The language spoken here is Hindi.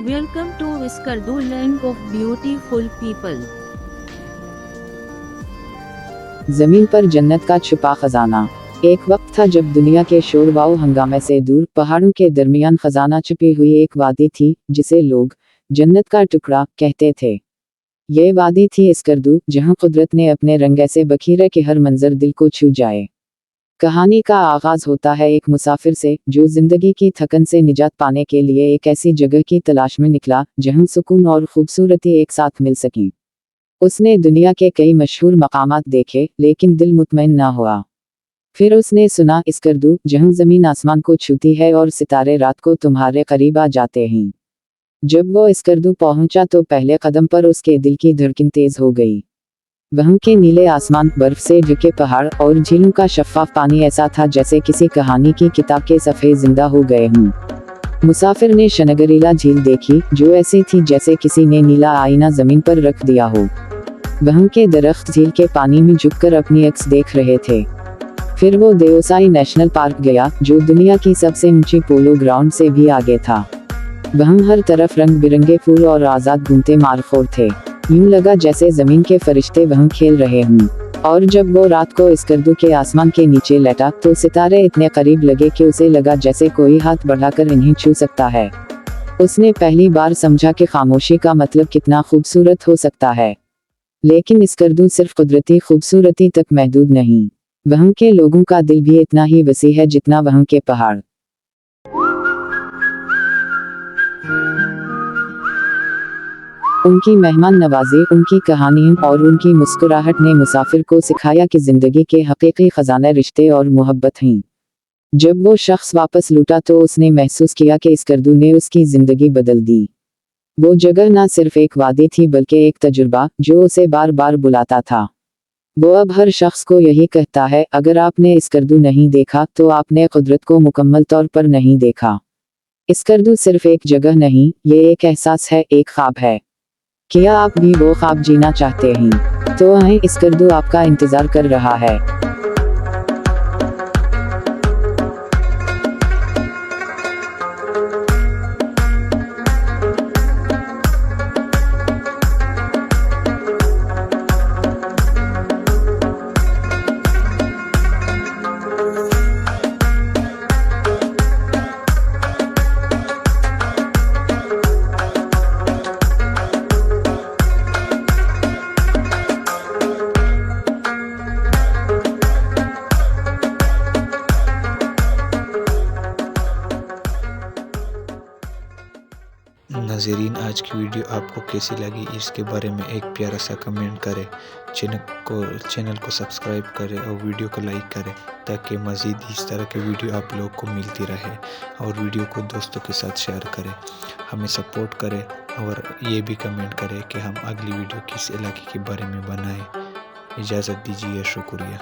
Welcome to Iskardu, land of beautiful people. जमीन पर जन्नत का छुपा खजाना। एक वक्त था जब दुनिया के शोर वाव हंगामे से दूर पहाड़ों के दरमियान खजाना छुपी हुई एक वादी थी, जिसे लोग जन्नत का टुकड़ा कहते थे। ये वादी थी इस्कर्दू, जहां कुदरत ने अपने रंग ऐसे बखीरे कि हर मंजर दिल को छू जाए। कहानी का आगाज होता है एक मुसाफिर से, जो जिंदगी की थकन से निजात पाने के लिए एक ऐसी जगह की तलाश में निकला जहां सुकून और खूबसूरती एक साथ मिल सकें। उसने दुनिया के कई मशहूर मकामात देखे, लेकिन दिल मुतमईन ना हुआ। फिर उसने सुना इस्कर्दू, जहां जमीन आसमान को छूती है और सितारे रात को तुम्हारे करीब आ जाते हैं। जब वो इस्कर्दू पहुंचा तो पहले कदम पर उसके दिल की धड़कन तेज हो गई। वहां के नीले आसमान, बर्फ से ढके पहाड़ और झीलों का शफ्फाफ पानी ऐसा था जैसे किसी कहानी की किताब के सफ़े जिंदा हो गए हों। मुसाफिर ने शनगरीला झील देखी, जो ऐसी थी जैसे किसी ने नीला आईना जमीन पर रख दिया हो। वहां के दरख्त झील के पानी में झुककर अपनी अक्स देख रहे थे। फिर वो देओसाई नेशनल पार्क गया, जो दुनिया की सबसे ऊंची पोलो ग्राउंड से भी आगे था। वहां हर तरफ रंग बिरंगे फूल और आजाद घूमते मारखोर थे। यूं लगा जैसे जमीन के फरिश्ते वहां खेल रहे हों। और जब वो रात को इस्कर्दू के आसमान के नीचे लेटा तो सितारे इतने करीब लगे कि उसे लगा जैसे कोई हाथ बढ़ाकर इन्हें छू सकता है। उसने पहली बार समझा कि खामोशी का मतलब कितना खूबसूरत हो सकता है। लेकिन इस्कर्दू सिर्फ कुदरती खूबसूरती तक महदूद नहीं, वहां के लोगों का दिल भी इतना ही वसी है जितना वहां के पहाड़। उनकी मेहमान नवाजी, उनकी कहानियों और उनकी मुस्कुराहट ने मुसाफिर को सिखाया कि जिंदगी के हकीकी खजाने रिश्ते और मोहब्बत हैं। जब वो शख्स वापस लौटा तो उसने महसूस किया कि इस्कर्दू ने उसकी जिंदगी बदल दी। वो जगह ना सिर्फ एक वादी थी बल्कि एक तजुर्बा, जो उसे बार बार बुलाता था। वो अब हर शख्स को यही कहता है, अगर आपने इस्कर्दू नहीं देखा तो आपने कुदरत को मुकम्मल तौर पर नहीं देखा। इस्कर्दू सिर्फ एक जगह नहीं, ये एक एहसास है, एक ख्वाब है। क्या आप भी वो ख्वाब जीना चाहते हैं? तो आए, इस्कर्दू आपका इंतजार कर रहा है। नाज़रीन, आज की वीडियो आपको कैसी लगी इसके बारे में एक प्यारा सा कमेंट करें। चैनल को सब्सक्राइब करें और वीडियो को लाइक करें, ताकि मज़ीद इस तरह के वीडियो आप लोगों को मिलती रहे। और वीडियो को दोस्तों के साथ शेयर करें, हमें सपोर्ट करें और ये भी कमेंट करें कि हम अगली वीडियो किस इलाके के बारे में बनाएं। इजाज़त दीजिए, शुक्रिया।